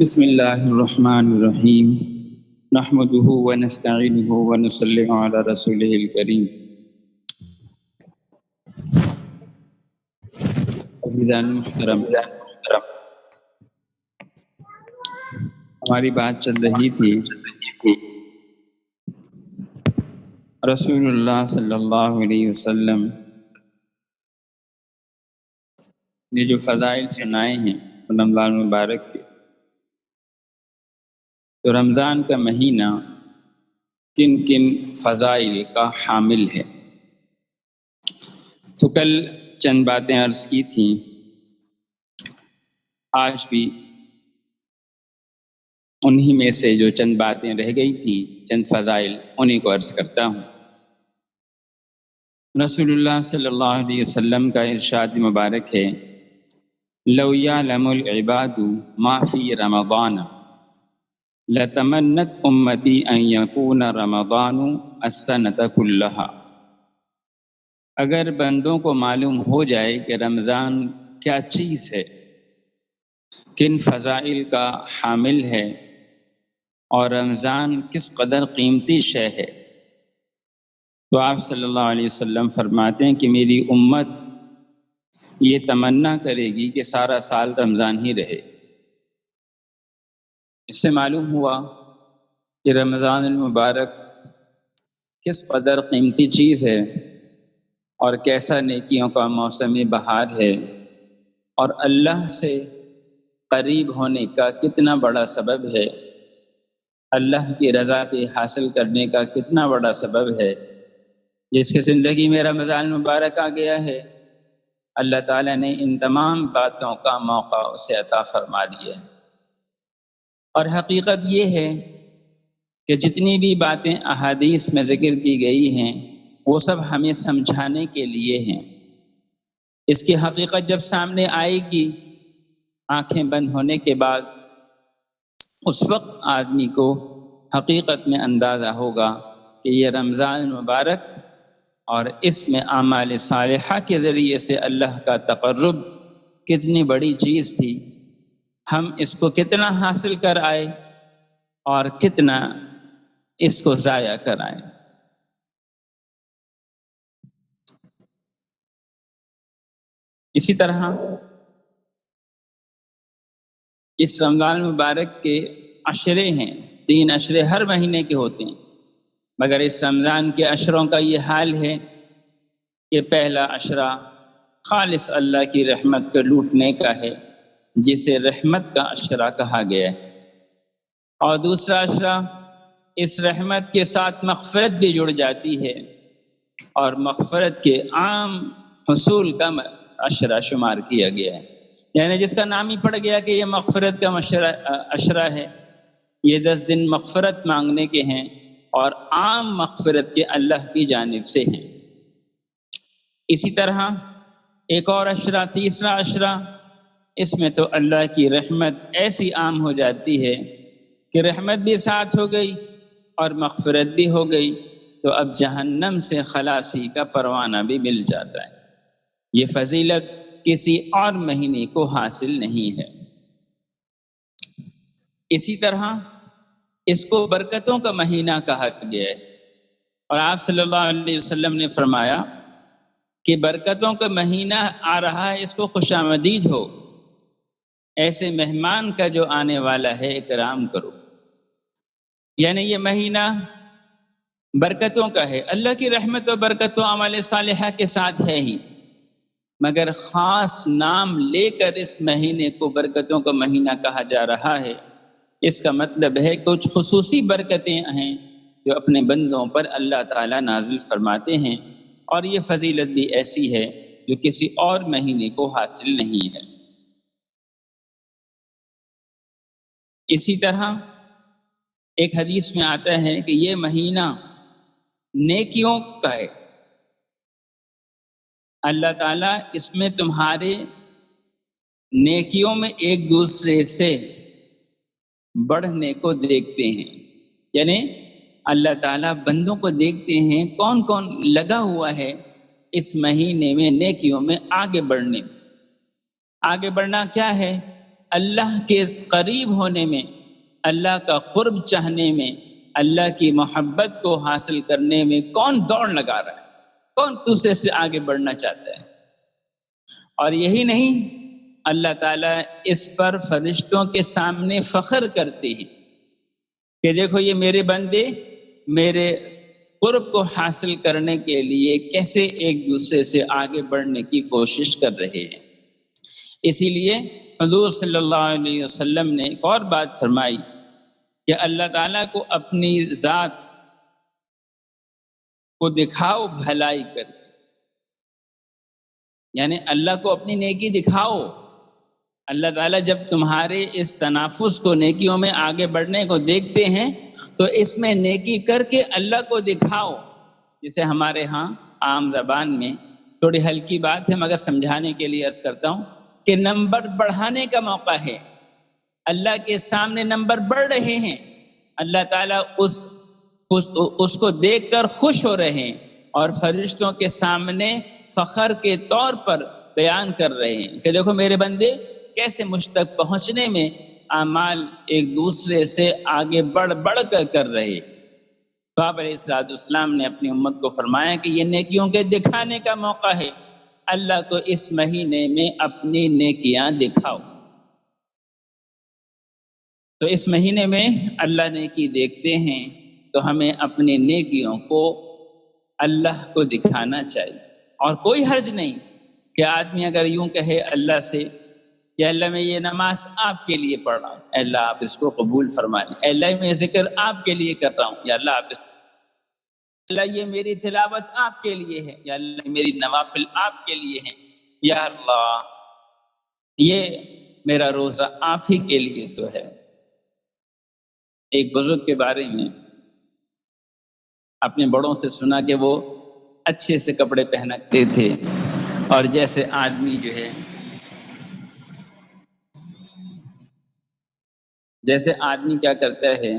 بسم اللہ الرحمن الرحیم نحمده ونستعینه ونصلی علی رسولہ الکریم۔ عزیزان محترم، ہماری بات چل رہی تھی رسول اللہ صلی اللہ علیہ وسلم نے جو فضائل سنائے ہیں رمضان مبارک کے، تو رمضان کا مہینہ کن کن فضائل کا حامل ہے۔ تو کل چند باتیں عرض کی تھیں، آج بھی انہی میں سے جو چند باتیں رہ گئی تھیں، چند فضائل، انہی کو عرض کرتا ہوں۔ رسول اللہ صلی اللہ علیہ وسلم کا ارشاد مبارک ہے، لو یعلم العباد ما فی رمضان لتمنت امتی ان یکون رمضان السنۃ کلھا۔ اگر بندوں کو معلوم ہو جائے کہ رمضان کیا چیز ہے، کن فضائل کا حامل ہے، اور رمضان کس قدر قیمتی شے ہے، تو آپ صلی اللہ علیہ وسلم فرماتے ہیں کہ میری امت یہ تمنا کرے گی کہ سارا سال رمضان ہی رہے۔ اس سے معلوم ہوا کہ رمضان المبارک کس قدر قیمتی چیز ہے، اور کیسا نیکیوں کا موسم بہار ہے، اور اللہ سے قریب ہونے کا کتنا بڑا سبب ہے، اللہ کی رضا کے حاصل کرنے کا کتنا بڑا سبب ہے۔ جس کی زندگی میں رمضان مبارک آ گیا ہے، اللہ تعالیٰ نے ان تمام باتوں کا موقع اسے عطا فرما دیا ہے۔ اور حقیقت یہ ہے کہ جتنی بھی باتیں احادیث میں ذکر کی گئی ہیں، وہ سب ہمیں سمجھانے کے لیے ہیں۔ اس کی حقیقت جب سامنے آئے گی آنکھیں بند ہونے کے بعد، اس وقت آدمی کو حقیقت میں اندازہ ہوگا کہ یہ رمضان مبارک اور اس میں اعمال صالحہ کے ذریعے سے اللہ کا تقرب کتنی بڑی چیز تھی، ہم اس کو کتنا حاصل کر آئے اور کتنا اس کو ضائع کر آئے۔ اسی طرح اس رمضان مبارک کے عشرے ہیں، 3 عشرے ہر مہینے کے ہوتے ہیں، مگر اس رمضان کے عشروں کا یہ حال ہے کہ پہلا عشرہ خالص اللہ کی رحمت کو لوٹنے کا ہے، جسے رحمت کا عشرہ کہا گیا ہے، اور دوسرا عشرہ اس رحمت کے ساتھ مغفرت بھی جڑ جاتی ہے، اور مغفرت کے عام حصول کا عشرہ شمار کیا گیا ہے، یعنی جس کا نام ہی پڑ گیا کہ یہ مغفرت کا عشرہ ہے۔ یہ 10 دن مغفرت مانگنے کے ہیں، اور عام مغفرت کے اللہ کی جانب سے ہیں۔ اسی طرح ایک اور عشرہ، تیسرا عشرہ، اس میں تو اللہ کی رحمت ایسی عام ہو جاتی ہے کہ رحمت بھی ساتھ ہو گئی اور مغفرت بھی ہو گئی، تو اب جہنم سے خلاصی کا پروانہ بھی مل جاتا ہے۔ یہ فضیلت کسی اور مہینے کو حاصل نہیں ہے۔ اسی طرح اس کو برکتوں کا مہینہ کہا گیا ہے، اور آپ صلی اللہ علیہ وسلم نے فرمایا کہ برکتوں کا مہینہ آ رہا ہے، اس کو خوش آمدید ہو، ایسے مہمان کا جو آنے والا ہے اکرام کرو۔ یعنی یہ مہینہ برکتوں کا ہے، اللہ کی رحمت و برکت و عمل صالحہ کے ساتھ ہے ہی، مگر خاص نام لے کر اس مہینے کو برکتوں کا مہینہ کہا جا رہا ہے۔ اس کا مطلب ہے کچھ خصوصی برکتیں ہیں جو اپنے بندوں پر اللہ تعالیٰ نازل فرماتے ہیں، اور یہ فضیلت بھی ایسی ہے جو کسی اور مہینے کو حاصل نہیں ہے۔ اسی طرح ایک حدیث میں آتا ہے کہ یہ مہینہ نیکیوں کا ہے، اللہ تعالیٰ اس میں تمہارے نیکیوں میں ایک دوسرے سے بڑھنے کو دیکھتے ہیں، یعنی اللہ تعالیٰ بندوں کو دیکھتے ہیں کون کون لگا ہوا ہے اس مہینے میں نیکیوں میں آگے بڑھنے۔ آگے بڑھنا کیا ہے؟ اللہ کے قریب ہونے میں، اللہ کا قرب چاہنے میں، اللہ کی محبت کو حاصل کرنے میں کون دوڑ لگا رہا ہے، کون دوسرے سے آگے بڑھنا چاہتا ہے؟ اور یہی نہیں، اللہ تعالیٰ اس پر فرشتوں کے سامنے فخر کرتے ہیں کہ دیکھو یہ میرے بندے میرے قرب کو حاصل کرنے کے لیے کیسے ایک دوسرے سے آگے بڑھنے کی کوشش کر رہے ہیں۔ اسی لیے حضور صلی اللہ علیہ وسلم نے ایک اور بات فرمائی کہ اللہ تعالیٰ کو اپنی ذات کو دکھاؤ بھلائی کر کے، یعنی اللہ کو اپنی نیکی دکھاؤ۔ اللہ تعالیٰ جب تمہارے اس تنافس کو، نیکیوں میں آگے بڑھنے کو دیکھتے ہیں تو اس میں نیکی کر کے اللہ کو دکھاؤ۔ جسے ہمارے ہاں عام زبان میں تھوڑی ہلکی بات ہے مگر سمجھانے کے لیے عرض کرتا ہوں کہ نمبر بڑھانے کا موقع ہے، اللہ کے سامنے نمبر بڑھ رہے ہیں، اللہ تعالیٰ اس کو دیکھ کر خوش ہو رہے ہیں اور فرشتوں کے سامنے فخر کے طور پر بیان کر رہے ہیں کہ دیکھو میرے بندے کیسے مجھ تک پہنچنے میں اعمال ایک دوسرے سے آگے بڑھ کر رہے۔ تو آپ علیہ السلام نے اپنی امت کو فرمایا کہ یہ نیکیوں کے دکھانے کا موقع ہے، اللہ کو اس مہینے میں اپنی نیکیاں دکھاؤ۔ تو اس مہینے میں اللہ نیکی دیکھتے ہیں تو ہمیں اپنی نیکیوں کو اللہ کو دکھانا چاہیے۔ اور کوئی حرج نہیں کہ آدمی اگر یوں کہے اللہ سے کہ اللہ میں یہ نماز آپ کے لیے پڑھ رہا ہوں، اے اللہ آپ اس کو قبول فرمائیں، اے اللہ میں ذکر آپ کے لیے کر رہا ہوں، یا اللہ اللہ یہ میری تلاوت آپ کے لیے ہے، یا اللہ میری نوافل آپ کے لیے ہیں، یا اللہ یہ میرا روزہ آپ ہی کے لیے تو ہے۔ ایک بزرگ کے بارے میں اپنے بڑوں سے سنا کہ وہ اچھے سے کپڑے پہنتے تھے، اور جیسے آدمی جو ہے جیسے آدمی کیا کرتا ہے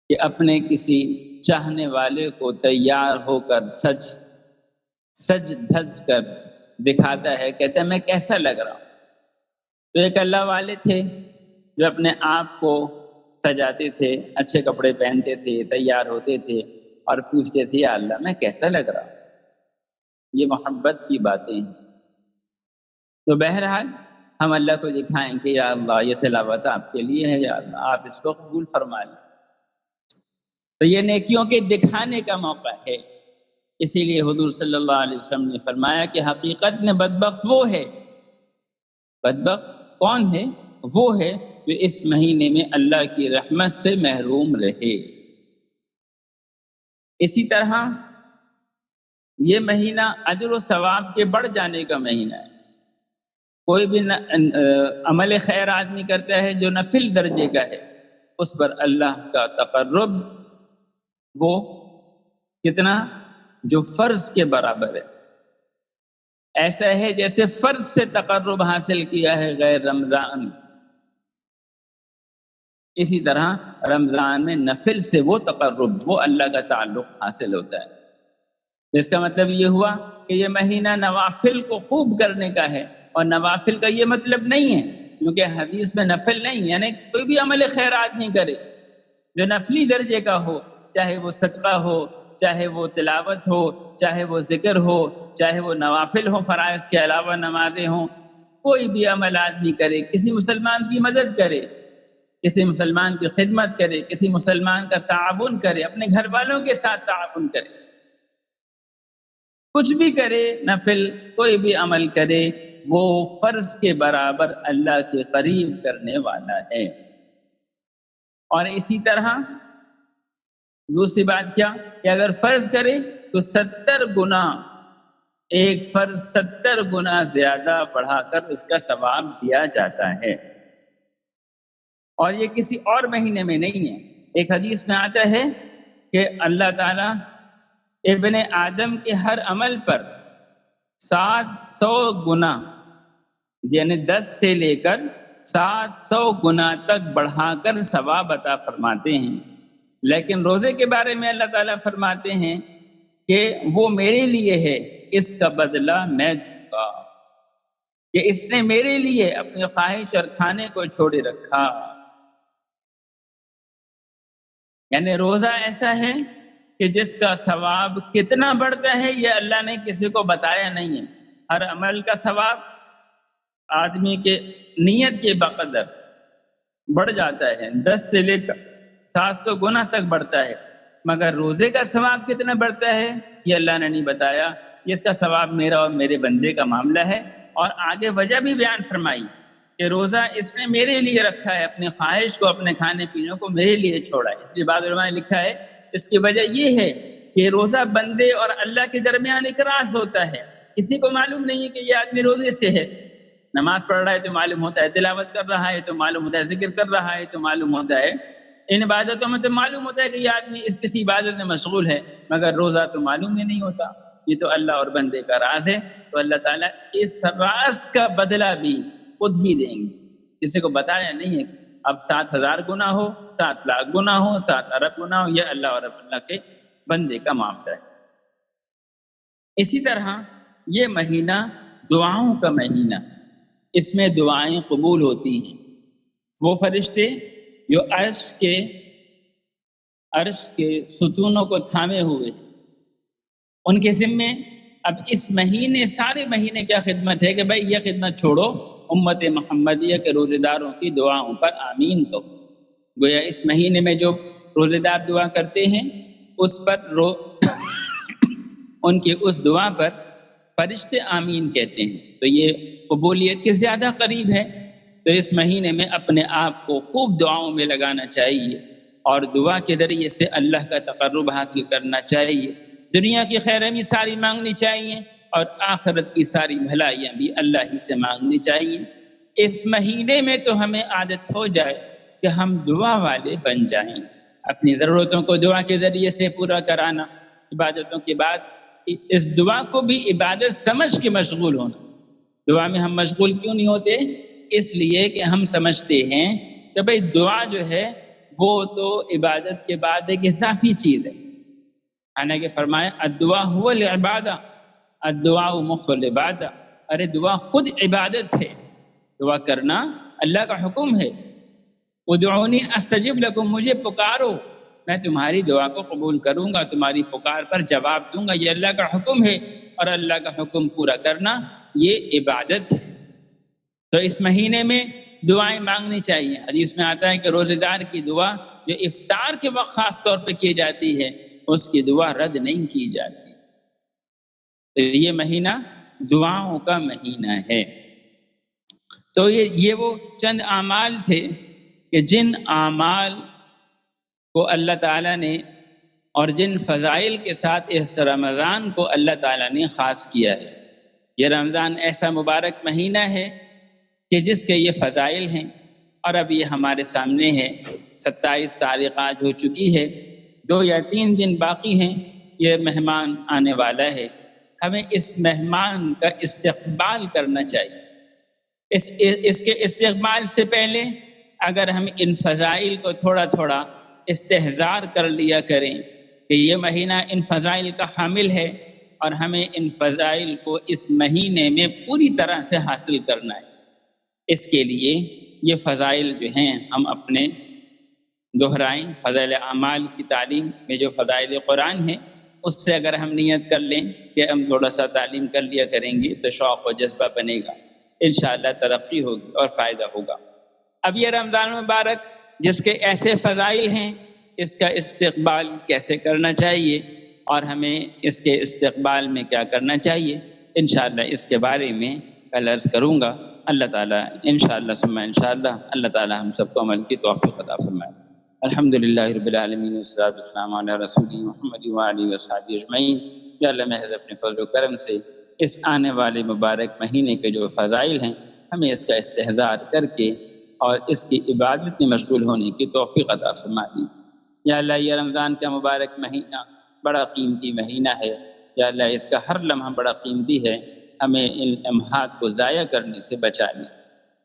کہ اپنے کسی چاہنے والے کو تیار ہو کر سج دھج کر دکھاتا ہے، کہتا ہے میں کیسا لگ رہا ہوں۔ تو ایک اللہ والے تھے جو اپنے آپ کو سجاتے تھے، اچھے کپڑے پہنتے تھے، تیار ہوتے تھے اور پوچھتے تھے یا اللہ میں کیسا لگ رہا ہوں۔ یہ محبت کی باتیں ہیں۔ تو بہرحال ہم اللہ کو دکھائیں کہ یا اللہ یہ تلاوت آپ کے لیے ہے، یا اللہ آپ اس کو قبول فرما لیں۔ تو یہ نیکیوں کے دکھانے کا موقع ہے۔ اسی لیے حضور صلی اللہ علیہ وسلم نے فرمایا کہ حقیقت میں بدبخت وہ ہے، بدبخت کون ہے؟ وہ ہے جو اس مہینے میں اللہ کی رحمت سے محروم رہے۔ اسی طرح یہ مہینہ اجر و ثواب کے بڑھ جانے کا مہینہ ہے۔ کوئی بھی عمل خیر آدمی کرتا ہے جو نفل درجے کا ہے، اس پر اللہ کا تقرب وہ کتنا؟ جو فرض کے برابر ہے۔ ایسا ہے جیسے فرض سے تقرب حاصل کیا ہے غیر رمضان، اسی طرح رمضان میں نفل سے وہ تقرب، وہ اللہ کا تعلق حاصل ہوتا ہے۔ اس کا مطلب یہ ہوا کہ یہ مہینہ نوافل کو خوب کرنے کا ہے، اور نوافل کا یہ مطلب نہیں ہے کیونکہ حدیث میں نفل نہیں، یعنی کوئی بھی عمل خیر آدمی کرے جو نفلی درجے کا ہو، چاہے وہ صدقہ ہو، چاہے وہ تلاوت ہو، چاہے وہ ذکر ہو، چاہے وہ نوافل ہو، فرائض کے علاوہ نمازیں ہوں، کوئی بھی عمل آدمی کرے، کسی مسلمان کی مدد کرے، کسی مسلمان کی خدمت کرے، کسی مسلمان کا تعاون کرے، اپنے گھر والوں کے ساتھ تعاون کرے، کچھ بھی کرے، نفل کوئی بھی عمل کرے، وہ فرض کے برابر اللہ کے قریب کرنے والا ہے۔ اور اسی طرح دوسری بات کیا کہ اگر فرض کرے تو 70 گنا، ایک فرض 70 گنا زیادہ بڑھا کر اس کا ثواب دیا جاتا ہے، اور یہ کسی اور مہینے میں نہیں ہے۔ ایک حدیث میں آتا ہے کہ اللہ تعالیٰ ابن آدم کے ہر عمل پر 700 گنا، یعنی 10 سے لے کر 700 گنا تک بڑھا کر ثواب عطا فرماتے ہیں، لیکن روزے کے بارے میں اللہ تعالیٰ فرماتے ہیں کہ وہ میرے لیے ہے، اس کا بدلہ میں دوں گا۔ کہ اس نے میرے لیے اپنی خواہش اور کھانے کو چھوڑے رکھا. یعنی روزہ ایسا ہے کہ جس کا ثواب کتنا بڑھتا ہے یہ اللہ نے کسی کو بتایا نہیں ہے. ہر عمل کا ثواب آدمی کے نیت کے بقدر بڑھ جاتا ہے، 10 سے لے کر 700 گنا تک بڑھتا ہے، مگر روزے کا ثواب کتنا بڑھتا ہے یہ اللہ نے نہیں بتایا. اس کا ثواب میرا اور میرے بندے کا معاملہ ہے. اور آگے وجہ بھی بیان فرمائی کہ روزہ اس نے میرے لیے رکھا ہے، اپنے خواہش کو، اپنے کھانے پینے کو میرے لیے چھوڑا ہے. اس لیے بعض علماء نے لکھا ہے اس کی وجہ یہ ہے کہ روزہ بندے اور اللہ کے درمیان ایک راز ہوتا ہے. کسی کو معلوم نہیں ہے کہ یہ آدمی روزے سے ہے. نماز پڑھ رہا ہے تو معلوم ہوتا ہے، تلاوت کر رہا ہے تو معلوم ہوتا ہے، ذکر کر رہا ہے تو معلوم ہوتا ہے، ان عبادتوں میں تو معلوم ہوتا ہے کہ یہ آدمی اس کسی عبادت میں مشغول ہے، مگر روزہ تو معلوم ہی نہیں ہوتا. یہ تو اللہ اور بندے کا راز ہے. تو اللہ تعالیٰ اس راز کا بدلہ بھی خود ہی دیں گے، کسی کو بتایا نہیں ہے. اب 7,000 گنا ہو، 7 لاکھ گنا ہو، 7 ارب گنا ہو، یہ اللہ اور اللہ کے بندے کا معاملہ ہے. اسی طرح یہ مہینہ دعاؤں کا مہینہ، اس میں دعائیں قبول ہوتی ہیں. وہ فرشتے جو عرش کے ستونوں کو تھامے ہوئے، ان کے ذمے اب اس مہینے، سارے مہینے کیا خدمت ہے کہ بھائی یہ خدمت چھوڑو، امت محمدیہ کے روزے داروں کی دعاؤں پر آمین کہو. گویا اس مہینے میں جو روزے دار دعا کرتے ہیں اس پر ان کی اس دعا پر فرشتے آمین کہتے ہیں. تو یہ قبولیت کے زیادہ قریب ہے. تو اس مہینے میں اپنے آپ کو خوب دعاؤں میں لگانا چاہیے اور دعا کے ذریعے سے اللہ کا تقرب حاصل کرنا چاہیے. دنیا کی خیریں بھی ساری مانگنی چاہیے اور آخرت کی ساری بھلائیاں بھی اللہ ہی سے مانگنی چاہیے. اس مہینے میں تو ہمیں عادت ہو جائے کہ ہم دعا والے بن جائیں، اپنی ضرورتوں کو دعا کے ذریعے سے پورا کرانا، عبادتوں کے بعد اس دعا کو بھی عبادت سمجھ کے مشغول ہونا. دعا میں ہم مشغول کیوں نہیں ہوتے؟ اس لیے کہ ہم سمجھتے ہیں کہ بھئی دعا جو ہے وہ تو عبادت کے بعد ایک اضافی چیز ہے. حالانکہ فرمایا الدعاء هو العبادہ، الدعاء مخ العبادہ. ارے دعا خود عبادت ہے، دعا کرنا اللہ کا حکم ہے. ادعونی استجب لکم، مجھے پکارو میں تمہاری دعا کو قبول کروں گا، تمہاری پکار پر جواب دوں گا. یہ اللہ کا حکم ہے اور اللہ کا حکم پورا کرنا یہ عبادت ہے. تو اس مہینے میں دعائیں مانگنی چاہیے. حدیث میں آتا ہے کہ روزے دار کی دعا جو افطار کے وقت خاص طور پہ کی جاتی ہے اس کی دعا رد نہیں کی جاتی. تو یہ مہینہ دعاؤں کا مہینہ ہے. تو یہ وہ چند اعمال تھے کہ جن اعمال کو اللہ تعالیٰ نے اور جن فضائل کے ساتھ اس رمضان کو اللہ تعالیٰ نے خاص کیا ہے. یہ رمضان ایسا مبارک مہینہ ہے کہ جس کے یہ فضائل ہیں، اور اب یہ ہمارے سامنے ہے. 27 تاریخ آج ہو چکی ہے، 2 یا 3 دن باقی ہیں. یہ مہمان آنے والا ہے، ہمیں اس مہمان کا استقبال کرنا چاہیے. اس کے استقبال سے پہلے اگر ہم ان فضائل کو تھوڑا تھوڑا استحضار کر لیا کریں کہ یہ مہینہ ان فضائل کا حامل ہے اور ہمیں ان فضائل کو اس مہینے میں پوری طرح سے حاصل کرنا ہے. اس کے لیے یہ فضائل جو ہیں ہم اپنے دہرائیں. فضائل اعمال کی تعلیم میں جو فضائل قرآن ہیں اس سے اگر ہم نیت کر لیں کہ ہم تھوڑا سا تعلیم کر لیا کریں گے تو شوق و جذبہ بنے گا، انشاءاللہ ترقی ہوگی اور فائدہ ہوگا. اب یہ رمضان مبارک جس کے ایسے فضائل ہیں، اس کا استقبال کیسے کرنا چاہیے اور ہمیں اس کے استقبال میں کیا کرنا چاہیے، انشاءاللہ اس کے بارے میں کل عرض کروں گا. اللہ تعالیٰ انشاءاللہ ثم انشاءاللہ اللہ تعالیٰ ہم سب کو عمل کی توفیق عطا فرمائے. الحمدللہ رب العالمین والصلاۃ والسلام علی رسول محمد وآلہ وصحبہ اجمعین. یا اللہ محض اپنے فضل و کرم سے اس آنے والے مبارک مہینے کے جو فضائل ہیں ہمیں اس کا استحضار کر کے اور اس کی عبادت میں مشغول ہونے کی توفیق عطا فرما دی. یا اللہ یہ رمضان کا مبارک مہینہ بڑا قیمتی مہینہ ہے. یا اللہ اس کا ہر لمحہ بڑا قیمتی ہے، ہمیں ان لمحات کو ضائع کرنے سے بچا لیں.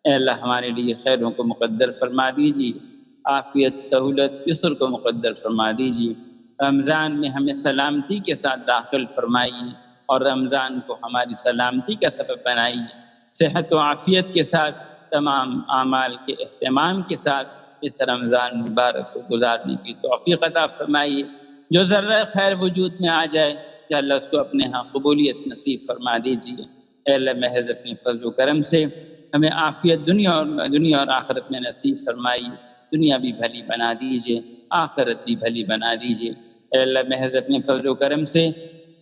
اے اللہ ہمارے لیے خیروں کو مقدر فرما دیجیے، عافیت سہولت یسر کو مقدر فرما دیجیے. رمضان میں ہمیں سلامتی کے ساتھ داخل فرمائیے اور رمضان کو ہماری سلامتی کا سبب بنائیے. صحت و عافیت کے ساتھ تمام اعمال کے اہتمام کے ساتھ اس رمضان مبارک کو گزارنے کی توفیق عطا فرمائیے۔ جو ذرہ خیر وجود میں آ جائے یا اللہ اس کو اپنے ہاں قبولیت نصیب فرما دیجیے۔ اے اللہ محض اپنے فضل و کرم سے ہمیں عافیت دنیا اور آخرت میں نصیب فرمائیے۔ دنیا بھی بھلی بنا دیجیے، آخرت بھی بھلی بنا دیجیے۔ اے اللہ محض اپنے فضل و کرم سے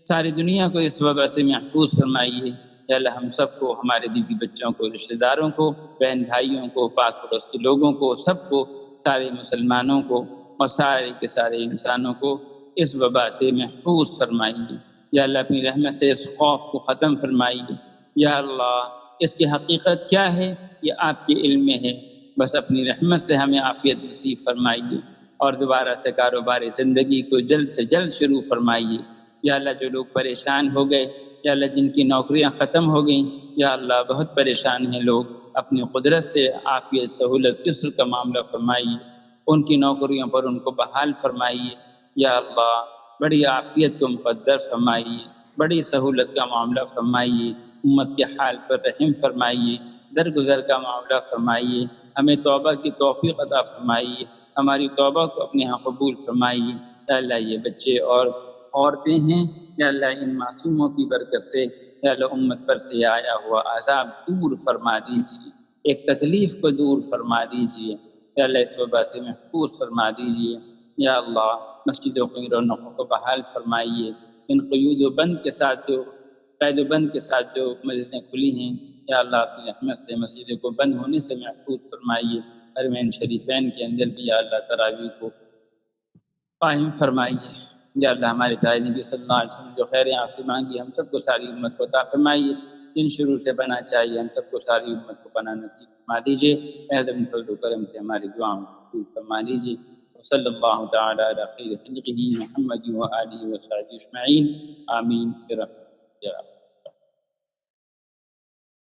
ساری دنیا کو اس وبا سے محفوظ فرمائیے۔ اے اللہ ہم سب کو، ہمارے بیوی بچوں کو، رشتہ داروں کو، بہن بھائیوں کو، پاس پڑوس کے لوگوں کو، سب کو، سارے مسلمانوں کو اور سارے کے سارے انسانوں کو اس وبا سے محفوظ فرمائیے۔ یا اللہ اپنی رحمت سے اس خوف کو ختم فرمائیے۔ یا اللہ اس کی حقیقت کیا ہے یہ آپ کے علم میں ہے، بس اپنی رحمت سے ہمیں عافیت نصیب فرمائیے اور دوبارہ سے کاروبار زندگی کو جلد سے جلد شروع فرمائیے۔ یا اللہ جو لوگ پریشان ہو گئے، یا اللہ جن کی نوکریاں ختم ہو گئیں، یا اللہ بہت پریشان ہیں لوگ، اپنی قدرت سے عافیت سہولت کسر کا معاملہ فرمائیے، ان کی نوکریوں پر ان کو بحال فرمائیے۔ یا اللہ بڑی عافیت کو مقدر فرمائیے، بڑی سہولت کا معاملہ فرمائیے، امت کے حال پر رحم فرمائیے، درگزر کا معاملہ فرمائیے، ہمیں توبہ کی توفیق عطا فرمائیے، ہماری توبہ کو اپنے ہاں قبول فرمائیے۔ یا اللہ یہ بچے اور عورتیں ہیں، یا اللہ ان معصوموں کی برکت سے یا اللہ امت پر سے آیا ہوا عذاب دور فرما دیجیے، ایک تکلیف کو دور فرما دیجیے۔ یا اللہ اس وبا سے محفوظ فرما دیجیے۔ یا اللہ مسجدوں کی رونقوں کو بحال فرمائیے، ان قیود و بند کے ساتھ جو قید و بند کے ساتھ جو مسجدیں کھلی ہیں، یا اللہ اپنی رحمت سے مسجدوں کو بند ہونے سے محفوظ فرمائیے۔ حرمین شریفین کے اندر بھی یا اللہ تراویح کو قائم فرمائیے۔ یا اللہ ہمارے پیارے نبی صلی اللہ علیہ وسلم جو خیریں آپ سے مانگی ہم سب کو ساری امت کو عطا فرمائیے، جن شروع سے بنا چاہیے ہم سب کو ساری امت کو بنا نصیب فرما دیجیے۔ محض اپنے فضل و کرم سے ہماری دعاؤں کو قبول فرما دیجیے۔ صلی اللہ تعالی علی خیر خلقہ محمد و آلہ و صحبہ اجمعین، آمین برحمتہ۔